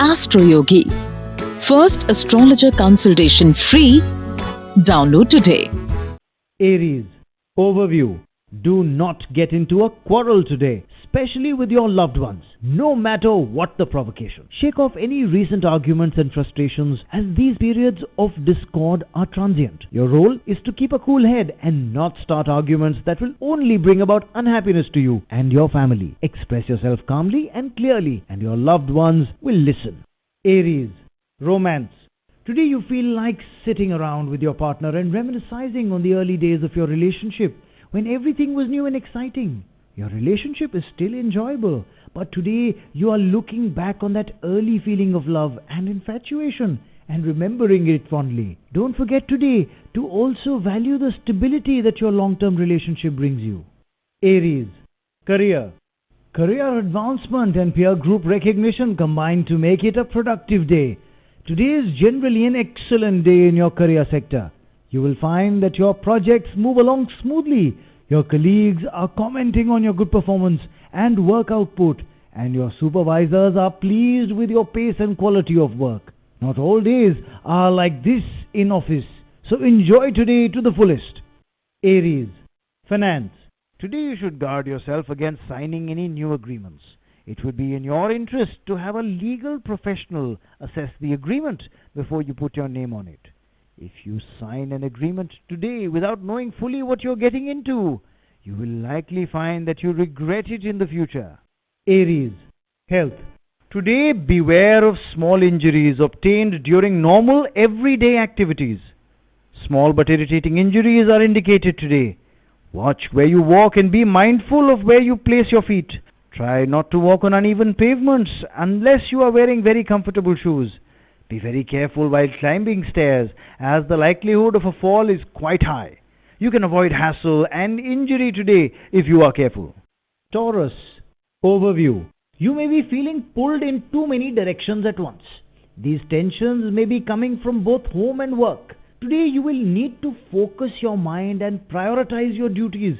Astroyogi. First astrologer consultation free. Download today. Aries. Overview. Do not get into a quarrel today, especially with your loved ones, no matter what the provocation. Shake off any recent arguments and frustrations, as these periods of discord are transient. Your role is to keep a cool head and not start arguments that will only bring about unhappiness to you and your family. Express yourself calmly and clearly, and your loved ones will listen. Aries. Romance. Today you feel like sitting around with your partner and reminiscing on the early days of your relationship, when everything was new and exciting. Your relationship is still enjoyable, but today you are looking back on that early feeling of love and infatuation and remembering it fondly. Don't forget today to also value the stability that your long-term relationship brings you. Aries. Career. Career advancement and peer group recognition combine to make it a productive day. Today is generally an excellent day in your career sector. You will find that your projects move along smoothly. Your colleagues are commenting on your good performance and work output, and your supervisors are pleased with your pace and quality of work. Not all days are like this in office, so enjoy today to the fullest. Aries. Finance. Today you should guard yourself against signing any new agreements. It would be in your interest to have a legal professional assess the agreement before you put your name on it. If you sign an agreement today without knowing fully what you're getting into, you will likely find that you regret it in the future. Aries. Health. Today, beware of small injuries obtained during normal everyday activities. Small but irritating injuries are indicated today. Watch where you walk and be mindful of where you place your feet. Try not to walk on uneven pavements unless you are wearing very comfortable shoes. Be very careful while climbing stairs, as the likelihood of a fall is quite high. You can avoid hassle and injury today if you are careful. Taurus. Overview. You may be feeling pulled in too many directions at once. These tensions may be coming from both home and work. Today you will need to focus your mind and prioritize your duties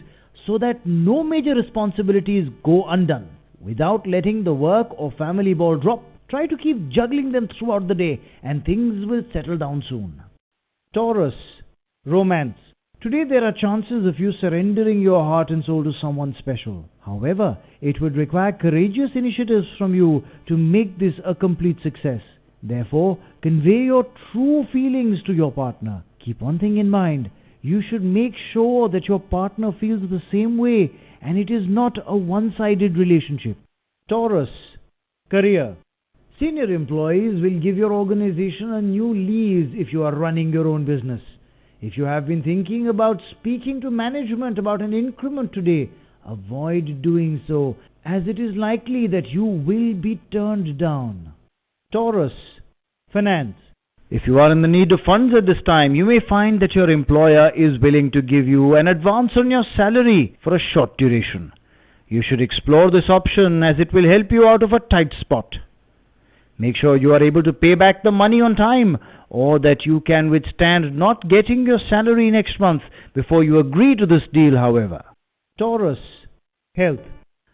so that no major responsibilities go undone. Without letting the work or family ball drop, try to keep juggling them throughout the day, and things will settle down soon. Taurus. Romance. Today there are chances of you surrendering your heart and soul to someone special. However, it would require courageous initiatives from you to make this a complete success. Therefore, convey your true feelings to your partner. Keep one thing in mind. You should make sure that your partner feels the same way, and it is not a one-sided relationship. Taurus. Career. Senior employees will give your organization a new lease if you are running your own business. If you have been thinking about speaking to management about an increment today, avoid doing so, as it is likely that you will be turned down. Taurus. Finance. If you are in the need of funds at this time, you may find that your employer is willing to give you an advance on your salary for a short duration. You should explore this option, as it will help you out of a tight spot. Make sure you are able to pay back the money on time, or that you can withstand not getting your salary next month before you agree to this deal, however. Taurus. Health.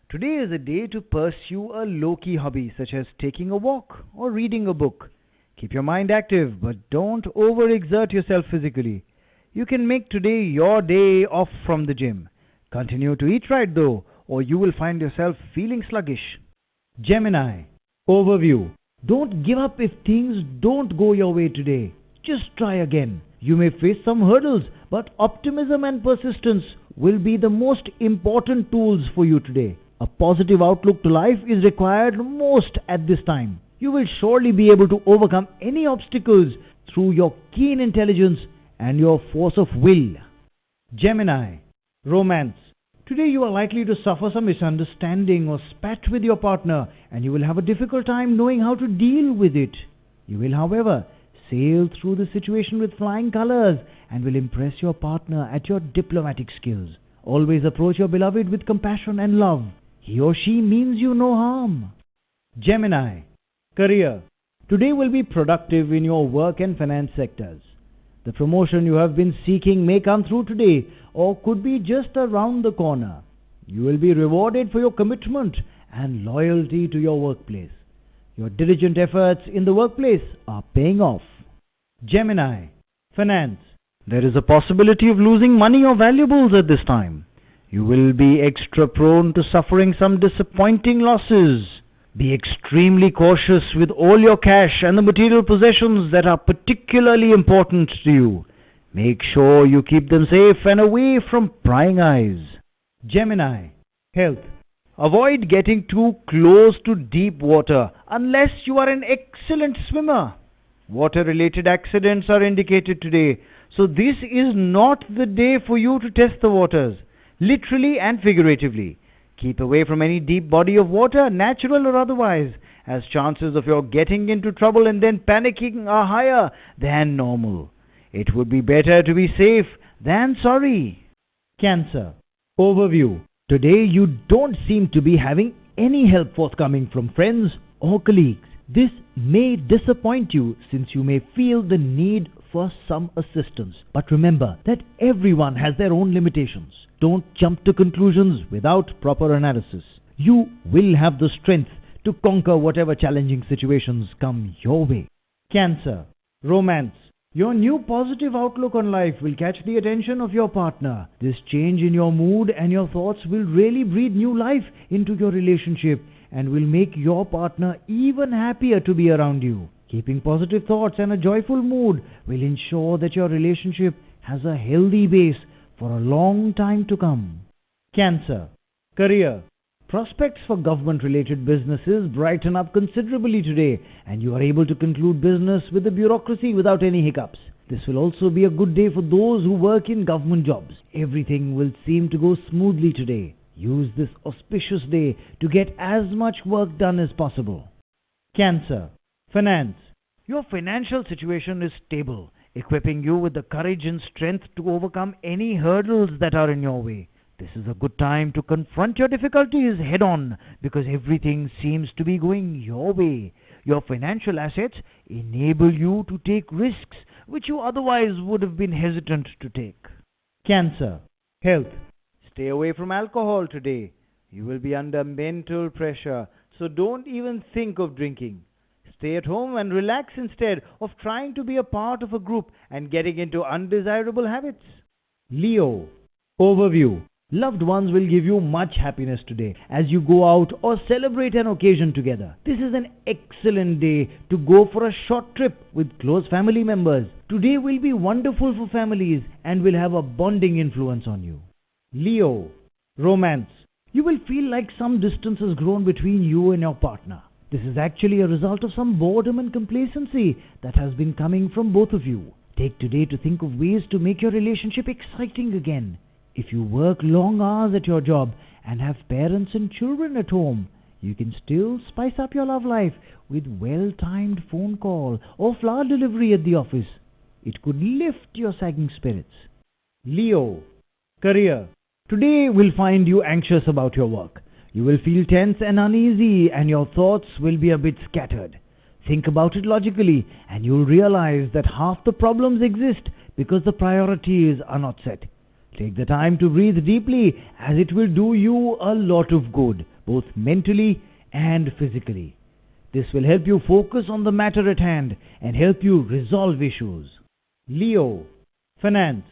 Today is a day to pursue a low-key hobby such as taking a walk or reading a book. Keep your mind active, but don't overexert yourself physically. You can make today your day off from the gym. Continue to eat right though, or you will find yourself feeling sluggish. Gemini. Overview. Don't give up if things don't go your way today. Just try again. You may face some hurdles, but optimism and persistence will be the most important tools for you today. A positive outlook to life is required most at this time. You will surely be able to overcome any obstacles through your keen intelligence and your force of will. Gemini. Romance. Today you are likely to suffer some misunderstanding or spat with your partner, and you will have a difficult time knowing how to deal with it. You will, however, sail through the situation with flying colors and will impress your partner at your diplomatic skills. Always approach your beloved with compassion and love. He or she means you no harm. Gemini. Career. Today will be productive in your work and finance sectors. The promotion you have been seeking may come through today, or could be just around the corner. You will be rewarded for your commitment and loyalty to your workplace. Your diligent efforts in the workplace are paying off. Gemini, finance. There is a possibility of losing money or valuables at this time. You will be extra prone to suffering some disappointing losses. Be extremely cautious with all your cash and the material possessions that are particularly important to you. Make sure you keep them safe and away from prying eyes. Gemini, health. Avoid getting too close to deep water unless you are an excellent swimmer. Water-related accidents are indicated today, so this is not the day for you to test the waters, literally and figuratively. Keep away from any deep body of water, natural or otherwise, as chances of your getting into trouble and then panicking are higher than normal. It would be better to be safe than sorry. Cancer, overview. Today you don't seem to be having any help forthcoming from friends or colleagues. This may disappoint you since you may feel the need for some assistance. But remember that everyone has their own limitations. Don't jump to conclusions without proper analysis. You will have the strength to conquer whatever challenging situations come your way. Cancer, romance. Your new positive outlook on life will catch the attention of your partner. This change in your mood and your thoughts will really breathe new life into your relationship and will make your partner even happier to be around you. Keeping positive thoughts and a joyful mood will ensure that your relationship has a healthy base for a long time to come. Cancer, career. Prospects for government-related businesses brighten up considerably today, and you are able to conclude business with the bureaucracy without any hiccups. This will also be a good day for those who work in government jobs. Everything will seem to go smoothly today. Use this auspicious day to get as much work done as possible. Cancer, finance. Your financial situation is stable, equipping you with the courage and strength to overcome any hurdles that are in your way. This is a good time to confront your difficulties head-on because everything seems to be going your way. Your financial assets enable you to take risks which you otherwise would have been hesitant to take. Cancer, health. Stay away from alcohol today. You will be under mental pressure, so don't even think of drinking. Stay at home and relax instead of trying to be a part of a group and getting into undesirable habits. Leo, overview. Loved ones will give you much happiness today as you go out or celebrate an occasion together. This is an excellent day to go for a short trip with close family members. Today will be wonderful for families and will have a bonding influence on you. Leo, romance. You will feel like some distance has grown between you and your partner. This is actually a result of some boredom and complacency that has been coming from both of you. Take today to think of ways to make your relationship exciting again. If you work long hours at your job and have parents and children at home, you can still spice up your love life with well-timed phone call or flower delivery at the office. It could lift your sagging spirits. Leo, career. Today will find you anxious about your work. You will feel tense and uneasy and your thoughts will be a bit scattered. Think about it logically and you'll realize that half the problems exist because the priorities are not set. Take the time to breathe deeply as it will do you a lot of good, both mentally and physically. This will help you focus on the matter at hand and help you resolve issues. Leo, finance.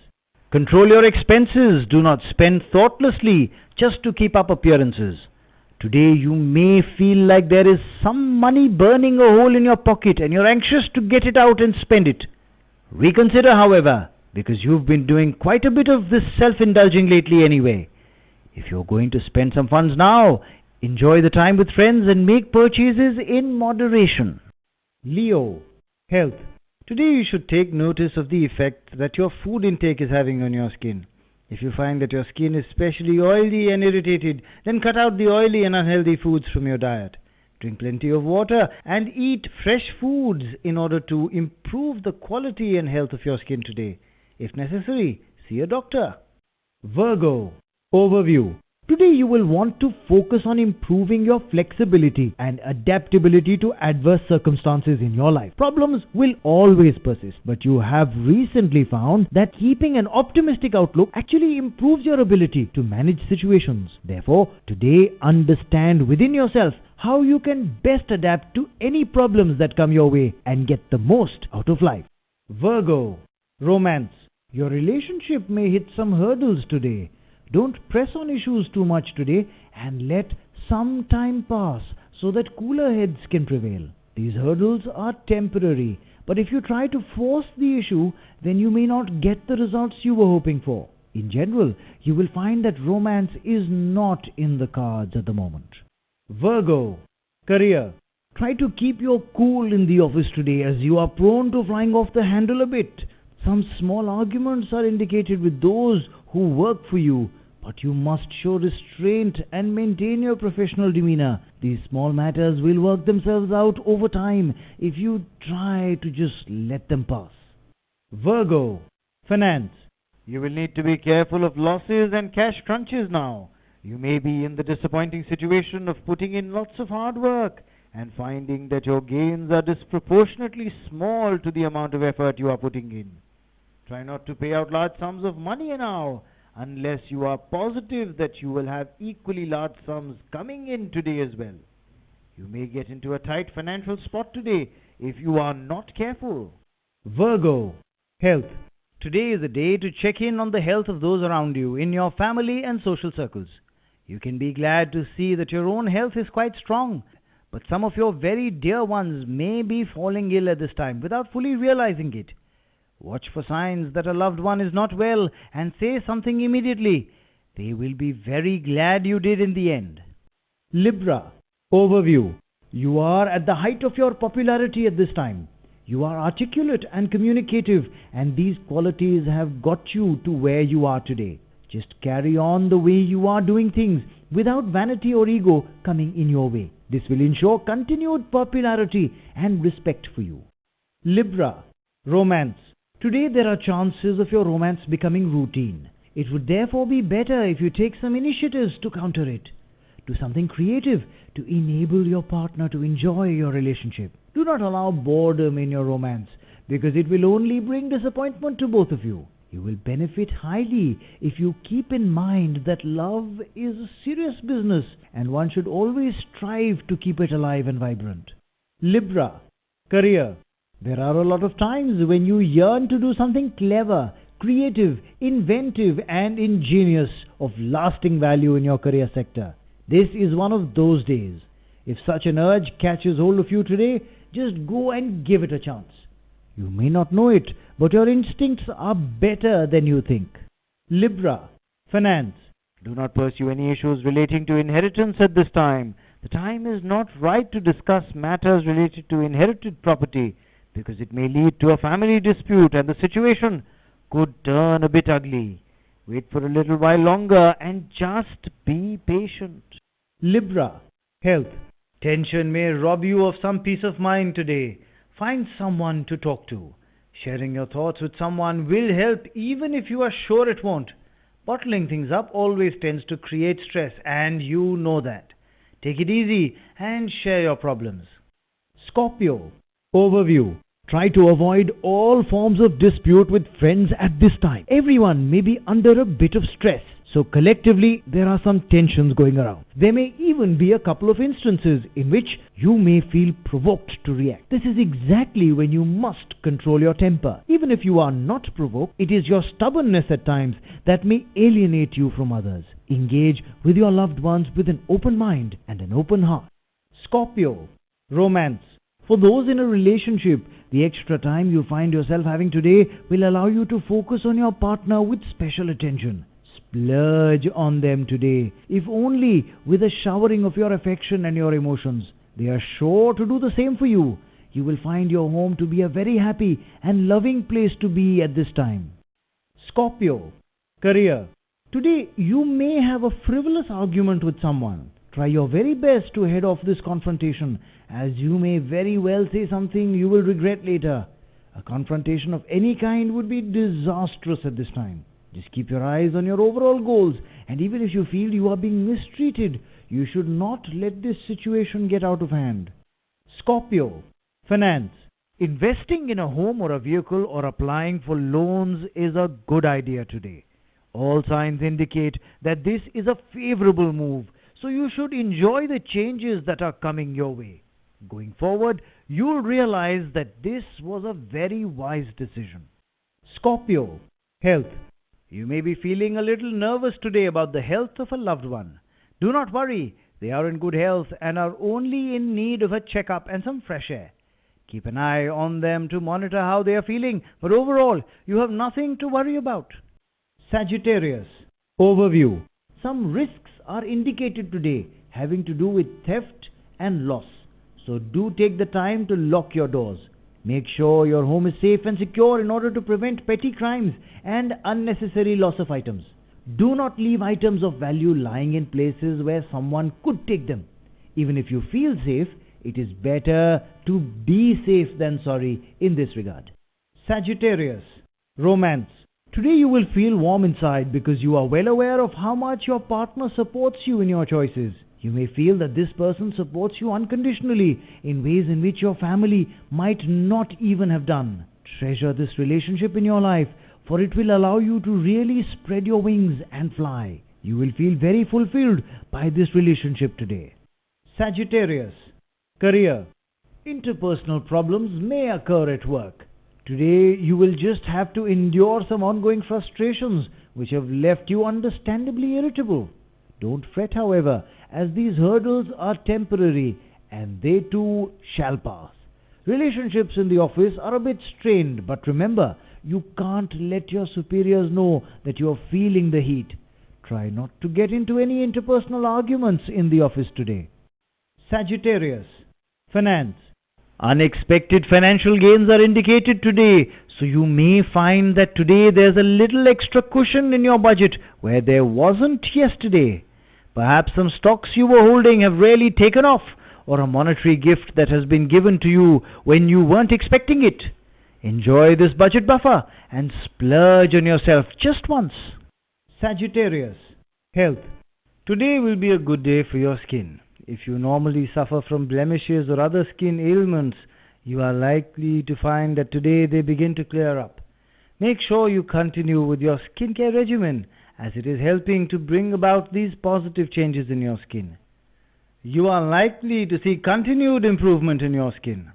Control your expenses. Do not spend thoughtlessly just to keep up appearances. Today you may feel like there is some money burning a hole in your pocket and you're anxious to get it out and spend it. Reconsider, however, because you've been doing quite a bit of this self-indulging lately anyway. If you're going to spend some funds now, enjoy the time with friends and make purchases in moderation. Leo, health. Today you should take notice of the effect that your food intake is having on your skin. If you find that your skin is especially oily and irritated, then cut out the oily and unhealthy foods from your diet. Drink plenty of water and eat fresh foods in order to improve the quality and health of your skin today. If necessary, see a doctor. Virgo, overview. Today you will want to focus on improving your flexibility and adaptability to adverse circumstances in your life. Problems will always persist, but you have recently found that keeping an optimistic outlook actually improves your ability to manage situations. Therefore, today understand within yourself how you can best adapt to any problems that come your way and get the most out of life. Virgo, romance. Your relationship may hit some hurdles today. Don't press on issues too much today and let some time pass so that cooler heads can prevail. These hurdles are temporary, but if you try to force the issue, then you may not get the results you were hoping for. In general, you will find that romance is not in the cards at the moment. Virgo, career. Try to keep your cool in the office today as you are prone to flying off the handle a bit. Some small arguments are indicated with those who work for you, but you must show restraint and maintain your professional demeanor. These small matters will work themselves out over time if you try to just let them pass. Virgo, finance. You will need to be careful of losses and cash crunches now. You may be in the disappointing situation of putting in lots of hard work and finding that your gains are disproportionately small to the amount of effort you are putting in. Try not to pay out large sums of money now, unless you are positive that you will have equally large sums coming in today as well. You may get into a tight financial spot today if you are not careful. Virgo, health. Today is a day to check in on the health of those around you in your family and social circles. You can be glad to see that your own health is quite strong, but some of your very dear ones may be falling ill at this time without fully realizing it. Watch for signs that a loved one is not well and say something immediately. They will be very glad you did in the end. Libra, overview. You are at the height of your popularity at this time. You are articulate and communicative, and these qualities have got you to where you are today. Just carry on the way you are doing things without vanity or ego coming in your way. This will ensure continued popularity and respect for you. Libra, romance. Today there are chances of your romance becoming routine. It would therefore be better if you take some initiatives to counter it. Do something creative to enable your partner to enjoy your relationship. Do not allow boredom in your romance, because it will only bring disappointment to both of you. You will benefit highly if you keep in mind that love is a serious business and one should always strive to keep it alive and vibrant. Libra, career. There are a lot of times when you yearn to do something clever, creative, inventive, and ingenious of lasting value in your career sector. This is one of those days. If such an urge catches hold of you today, just go and give it a chance. You may not know it, but your instincts are better than you think. Libra, finance. Do not pursue any issues relating to inheritance at this time. The time is not right to discuss matters related to inherited property, because it may lead to a family dispute and the situation could turn a bit ugly. Wait for a little while longer and just be patient. Libra, health. Tension may rob you of some peace of mind today. Find someone to talk to. Sharing your thoughts with someone will help even if you are sure it won't. Bottling things up always tends to create stress, and you know that. Take it easy and share your problems. Scorpio, overview. Try to avoid all forms of dispute with friends at this time. Everyone may be under a bit of stress, so collectively there are some tensions going around. There may even be a couple of instances in which you may feel provoked to react. This is exactly when you must control your temper. Even if you are not provoked, it is your stubbornness at times that may alienate you from others. Engage with your loved ones with an open mind and an open heart. Scorpio, romance. For those in a relationship, the extra time you find yourself having today will allow you to focus on your partner with special attention. Splurge on them today, if only with a showering of your affection and your emotions. They are sure to do the same for you. You will find your home to be a very happy and loving place to be at this time. Scorpio, career. Today you may have a frivolous argument with someone. Try your very best to head off this confrontation, as you may very well say something you will regret later. A confrontation of any kind would be disastrous at this time. Just keep your eyes on your overall goals, and even if you feel you are being mistreated, you should not let this situation get out of hand. Scorpio, finance. Investing in a home or a vehicle or applying for loans is a good idea today. All signs indicate that this is a favorable move, so you should enjoy the changes that are coming your way. Going forward, you'll realize that this was a very wise decision. Scorpio, health. You may be feeling a little nervous today about the health of a loved one. Do not worry, they are in good health and are only in need of a checkup and some fresh air. Keep an eye on them to monitor how they are feeling, but overall, you have nothing to worry about. Sagittarius, overview. Some risks are indicated today having to do with theft and loss. So do take the time to lock your doors. Make sure your home is safe and secure in order to prevent petty crimes and unnecessary loss of items. Do not leave items of value lying in places where someone could take them. Even if you feel safe, it is better to be safe than sorry in this regard. Sagittarius, romance. Today you will feel warm inside because you are well aware of how much your partner supports you in your choices. You may feel that this person supports you unconditionally in ways in which your family might not even have done. Treasure this relationship in your life, for it will allow you to really spread your wings and fly. You will feel very fulfilled by this relationship today. Sagittarius, career. Interpersonal problems may occur at work. Today you will just have to endure some ongoing frustrations which have left you understandably irritable. Don't fret, however, as these hurdles are temporary and they too shall pass. Relationships in the office are a bit strained, but remember, you can't let your superiors know that you are feeling the heat. Try not to get into any interpersonal arguments in the office today. Sagittarius, finance. Unexpected financial gains are indicated today, so you may find that today there's a little extra cushion in your budget where there wasn't yesterday. Perhaps some stocks you were holding have really taken off, or a monetary gift that has been given to you when you weren't expecting it. Enjoy this budget buffer and splurge on yourself just once. Sagittarius, health. Today will be a good day for your skin. If you normally suffer from blemishes or other skin ailments, you are likely to find that today they begin to clear up. Make sure you continue with your skincare regimen, as it is helping to bring about these positive changes in your skin. You are likely to see continued improvement in your skin.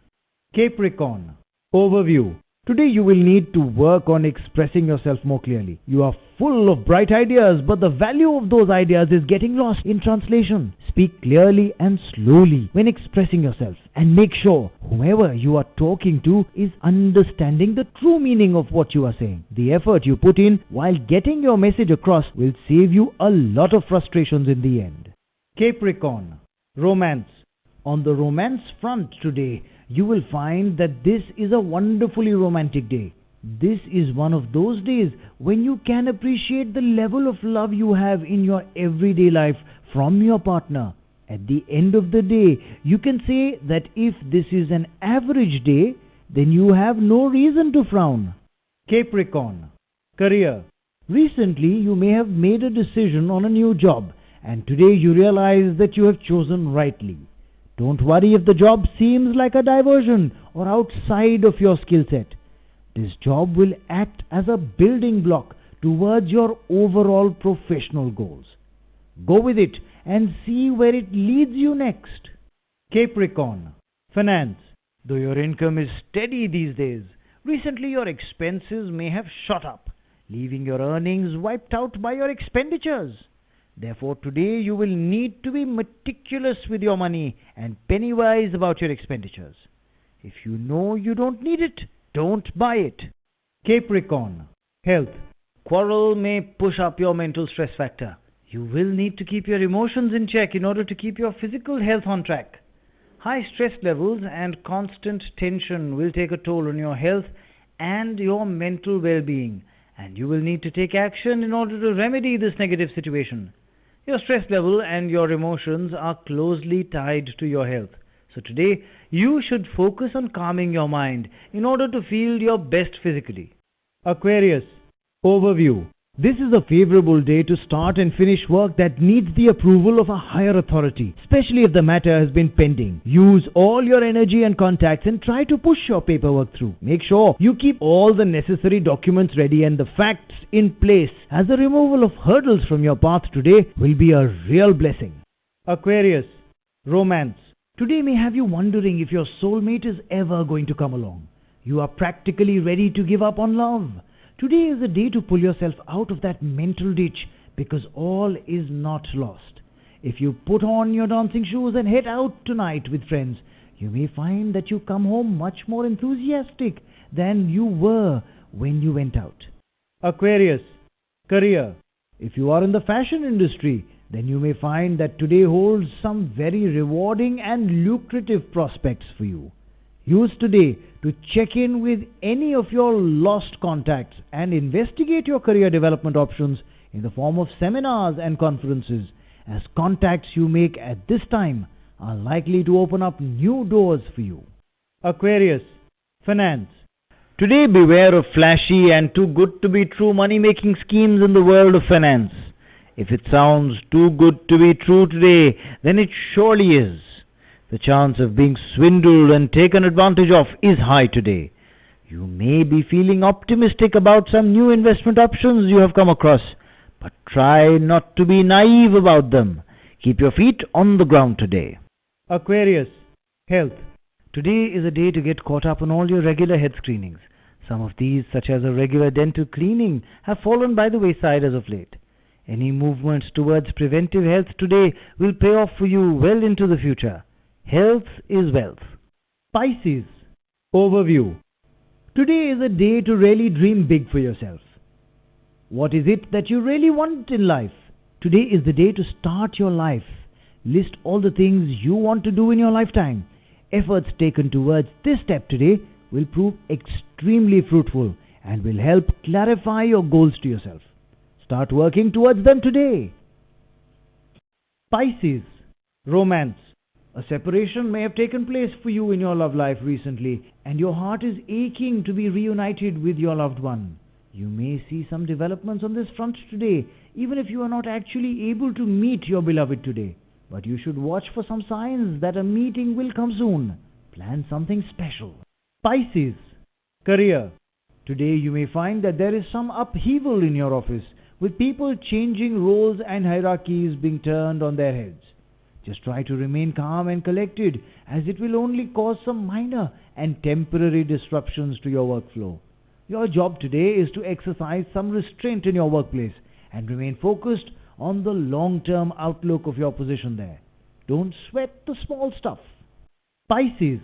Capricorn, overview. Today you will need to work on expressing yourself more clearly. You are full of bright ideas, but the value of those ideas is getting lost in translation. Speak clearly and slowly when expressing yourself, and make sure whoever you are talking to is understanding the true meaning of what you are saying. The effort you put in while getting your message across will save you a lot of frustrations in the end. Capricorn, romance. On the romance front today, you will find that this is a wonderfully romantic day. This is one of those days when you can appreciate the level of love you have in your everyday life from your partner. At the end of the day, you can say that if this is an average day, then you have no reason to frown. Capricorn, career. Recently, you may have made a decision on a new job, and today you realize that you have chosen rightly. Don't worry if the job seems like a diversion or outside of your skill set. This job will act as a building block towards your overall professional goals. Go with it and see where it leads you next. Capricorn, finance. Though your income is steady these days, recently your expenses may have shot up, leaving your earnings wiped out by your expenditures. Therefore, today you will need to be meticulous with your money and penny-wise about your expenditures. If you know you don't need it, don't buy it. Capricorn, health. Quarrel may push up your mental stress factor. You will need to keep your emotions in check in order to keep your physical health on track. High stress levels and constant tension will take a toll on your health and your mental well-being, and you will need to take action in order to remedy this negative situation. Your stress level and your emotions are closely tied to your health. So today, you should focus on calming your mind in order to feel your best physically. Aquarius, overview. This is a favorable day to start and finish work that needs the approval of a higher authority, especially if the matter has been pending. Use all your energy and contacts and try to push your paperwork through. Make sure you keep all the necessary documents ready and the facts in place, as the removal of hurdles from your path today will be a real blessing. Aquarius, romance. Today may have you wondering if your soulmate is ever going to come along. You are practically ready to give up on love. Today is a day to pull yourself out of that mental ditch, because all is not lost. If you put on your dancing shoes and head out tonight with friends, you may find that you come home much more enthusiastic than you were when you went out. Aquarius, career. If you are in the fashion industry, then you may find that today holds some very rewarding and lucrative prospects for you. Use today to check in with any of your lost contacts and investigate your career development options in the form of seminars and conferences, as contacts you make at this time are likely to open up new doors for you. Aquarius, finance. Today beware of flashy and too good to be true money-making schemes in the world of finance. If it sounds too good to be true today, then it surely is. The chance of being swindled and taken advantage of is high today. You may be feeling optimistic about some new investment options you have come across, but try not to be naive about them. Keep your feet on the ground today. Aquarius, health. Today is a day to get caught up on all your regular health screenings. Some of these, such as a regular dental cleaning, have fallen by the wayside as of late. Any movements towards preventive health today will pay off for you well into the future. Health is wealth. Pisces, overview. Today is a day to really dream big for yourself. What is it that you really want in life? Today is the day to start your life. List all the things you want to do in your lifetime. Efforts taken towards this step today will prove extremely fruitful and will help clarify your goals to yourself. Start working towards them today. Pisces, romance. A separation may have taken place for you in your love life recently, and your heart is aching to be reunited with your loved one. You may see some developments on this front today, even if you are not actually able to meet your beloved today. But you should watch for some signs that a meeting will come soon. Plan something special. Pisces, career. Today you may find that there is some upheaval in your office, with people changing roles and hierarchies being turned on their heads. Just try to remain calm and collected, as it will only cause some minor and temporary disruptions to your workflow. Your job today is to exercise some restraint in your workplace and remain focused on the long-term outlook of your position there. Don't sweat the small stuff. Pisces,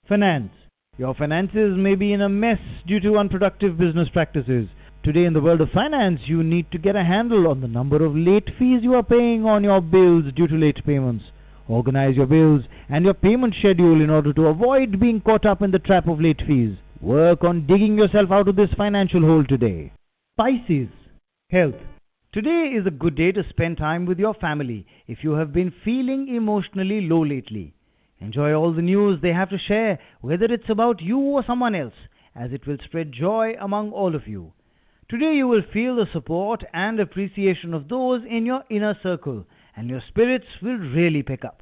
finance. Your finances may be in a mess due to unproductive business practices. Today in the world of finance, you need to get a handle on the number of late fees you are paying on your bills due to late payments. Organize your bills and your payment schedule in order to avoid being caught up in the trap of late fees. Work on digging yourself out of this financial hole today. Pisces, health. Today is a good day to spend time with your family if you have been feeling emotionally low lately. Enjoy all the news they have to share, whether it's about you or someone else, as it will spread joy among all of you. Today you will feel the support and appreciation of those in your inner circle, and your spirits will really pick up.